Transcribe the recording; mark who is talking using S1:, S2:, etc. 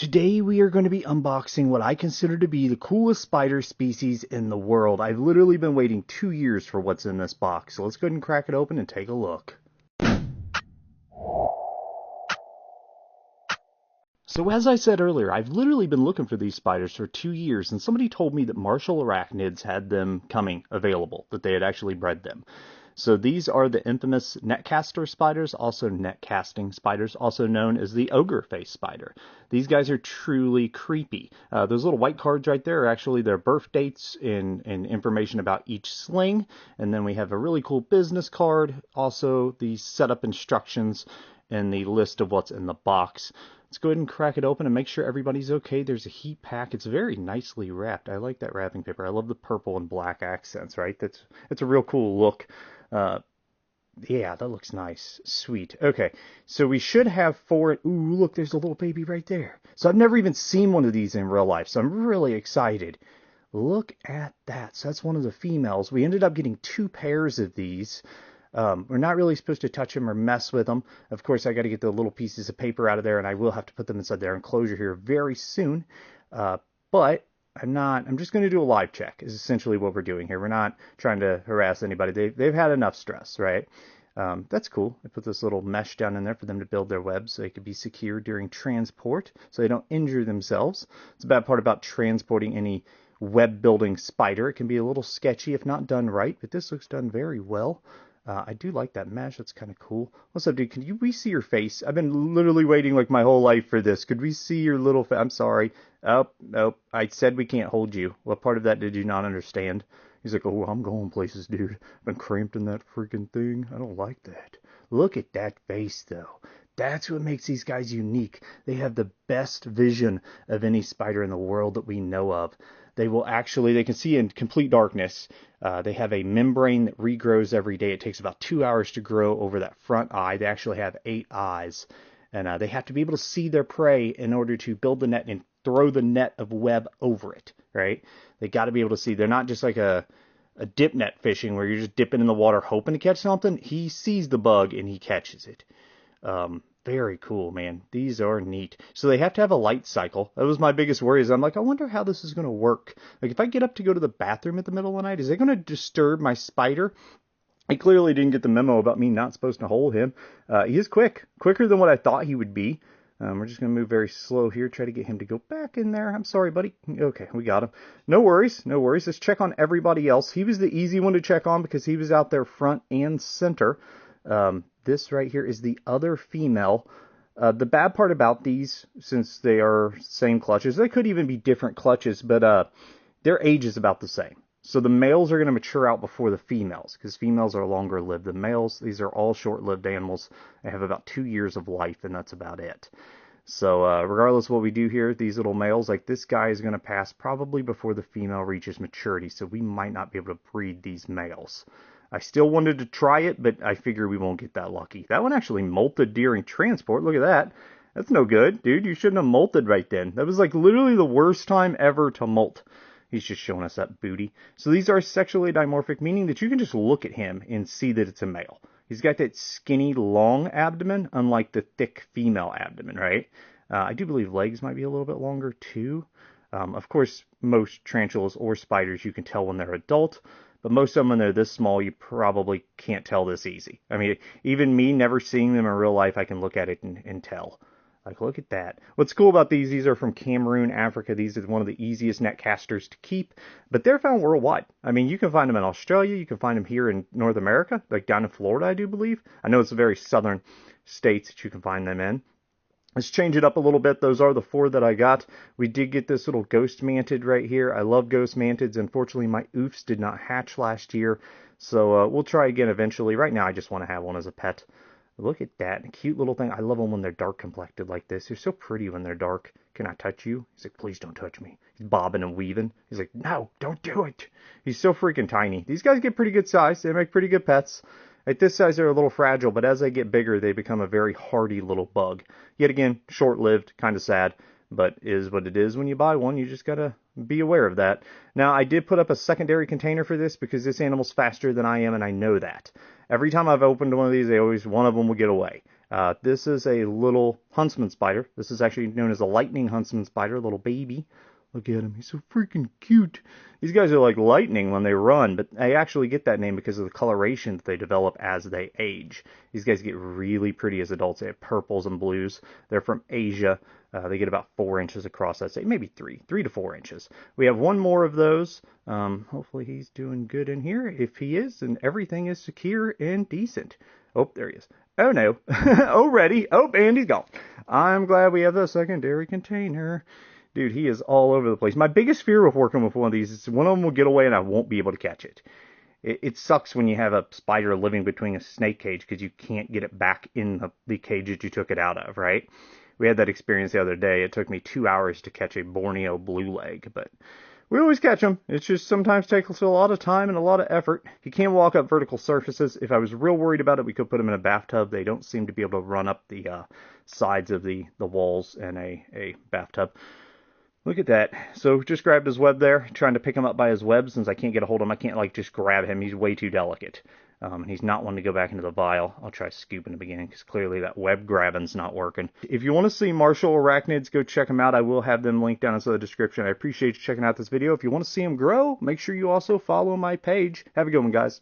S1: Today we are going to be unboxing what I consider to be the coolest spider species in the world. I've literally been waiting 2 years for what's in this box, so let's go ahead and crack it open and take a look. So as I said earlier, I've literally been looking for these spiders for 2 years, and somebody told me that Marshall Arachnids had them coming available, that they had actually bred them. So these are the infamous netcaster spiders, also netcasting spiders, also known as the ogre face spider. These guys are truly creepy. Those little white cards right there are actually their birth dates and information about each sling. And then we have a really cool business card, also the setup instructions and the list of what's in the box. Let's go ahead and crack it open and make sure everybody's okay. There's a heat pack. It's very nicely wrapped. I like that wrapping paper. I love the purple and black accents, right? It's a real cool look. Yeah, that looks nice. Sweet. Okay, so we should have 4. Ooh, look, there's a little baby right there. So I've never even seen one of these in real life, so I'm really excited. Look at that. So that's one of the females. We ended up getting 2 pairs of these. We're not really supposed to touch them or mess with them. Of course, I got to get the little pieces of paper out of there, and I will have to put them inside their enclosure here very soon. But I'm just going to do a live check is essentially what we're doing here. We're not trying to harass anybody. They've had enough stress, right? That's cool. I put this little mesh down in there for them to build their webs so they could be secure during transport so they don't injure themselves. It's a bad part about transporting any web building spider. It can be a little sketchy if not done right, but this looks done very well. I do like that mesh. That's kind of cool. What's up, dude? Can we see your face? I've been literally waiting like my whole life for this. Could we see your little face? I'm sorry. Oh, nope. I said we can't hold you. What part of that did you not understand? He's like, oh, I'm going places, dude. I've been cramped in that freaking thing. I don't like that. Look at that face, though. That's what makes these guys unique. They have the best vision of any spider in the world that we know of. They can see in complete darkness. They have a membrane that regrows every day. It takes about 2 hours to grow over that front eye. They actually have 8 eyes. And they have to be able to see their prey in order to build the net and throw the net of web over it, right? They got to be able to see. They're not just like a dip net fishing where you're just dipping in the water hoping to catch something. He sees the bug and he catches it. Very cool, man. These are neat. So they have to have a light cycle. That was my biggest worry is I'm like, I wonder how this is going to work. Like if I get up to go to the bathroom at the middle of the night, is it going to disturb my spider? I clearly didn't get the memo about me not supposed to hold him. He is quicker than what I thought he would be. We're just going to move very slow here, try to get him to go back in there. I'm sorry, buddy. Okay, we got him. No worries. Let's check on everybody else. He was the easy one to check on because he was out there front and center. This right here is the other female. The bad part about these, since they are same clutches, they could even be different clutches, but their age is about the same. So the males are going to mature out before the females, because females are longer lived than males. These are all short-lived animals. They have about 2 years of life, and that's about it. So regardless of what we do here, these little males, like this guy is going to pass probably before the female reaches maturity, so we might not be able to breed these males. I still wanted to try it, but I figure we won't get that lucky. That one actually molted during transport. Look at that. That's no good, dude. You shouldn't have molted right then. That was like literally the worst time ever to molt. He's just showing us that booty. So these are sexually dimorphic, meaning that you can just look at him and see that it's a male. He's got that skinny, long abdomen, unlike the thick female abdomen, right? I do believe legs might be a little bit longer, too. Of course, most tarantulas or spiders, you can tell when they're adult. But most of them, when they're this small, you probably can't tell this easy. I mean, even me, never seeing them in real life, I can look at it and tell. Like, look at that. What's cool about these are from Cameroon, Africa. These are one of the easiest netcasters to keep. But they're found worldwide. I mean, you can find them in Australia. You can find them here in North America, like down in Florida, I do believe. I know it's the very southern states that you can find them in. Let's change it up a little bit. Those are the 4 that I got. We did get this little ghost mantid right here. I love ghost mantids. Unfortunately, my oofs did not hatch last year. So we'll try again eventually. Right now, I just want to have one as a pet. Look at that. Cute little thing. I love them when they're dark complected like this. They're so pretty when they're dark. Can I touch you? He's like, please don't touch me. He's bobbing and weaving. He's like, no, don't do it. He's so freaking tiny. These guys get pretty good size. They make pretty good pets. At this size, they're a little fragile, but as they get bigger, they become a very hardy little bug. Yet again, short-lived, kind of sad, but is what it is. When you buy one, you just gotta be aware of that. Now, I did put up a secondary container for this because this animal's faster than I am, and I know that. Every time I've opened one of these, one of them will get away. This is a little huntsman spider. This is actually known as a lightning huntsman spider, little baby. Look at him. He's so freaking cute. These guys are like lightning when they run, but they actually get that name because of the coloration that they develop as they age. These guys get really pretty as adults. They have purples and blues. They're from Asia. They get about 4 inches across, I'd say. Maybe 3 to 4 inches. We have one more of those. Hopefully he's doing good in here. If he is, then everything is secure and decent. Oh, there he is. Oh, no. Already. Oh, and he's gone. I'm glad we have the secondary container. Dude, he is all over the place. My biggest fear with working with one of these is one of them will get away and I won't be able to catch it. It sucks when you have a spider living between a snake cage because you can't get it back in the cage that you took it out of, right? We had that experience the other day. It took me 2 hours to catch a Borneo blue leg, but we always catch them. It just sometimes takes a lot of time and a lot of effort. He can walk up vertical surfaces. If I was real worried about it, we could put him in a bathtub. They don't seem to be able to run up the sides of the walls in a bathtub. Look at that. So just grabbed his web there, trying to pick him up by his web since I can't get a hold of him. I can't like just grab him. He's way too delicate. He's not one to go back into the vial. I'll try scoop in the beginning because clearly that web grabbing's not working. If you want to see Marshall arachnids, go check them out. I will have them linked down in the description. I appreciate you checking out this video. If you want to see them grow, make sure you also follow my page. Have a good one, guys.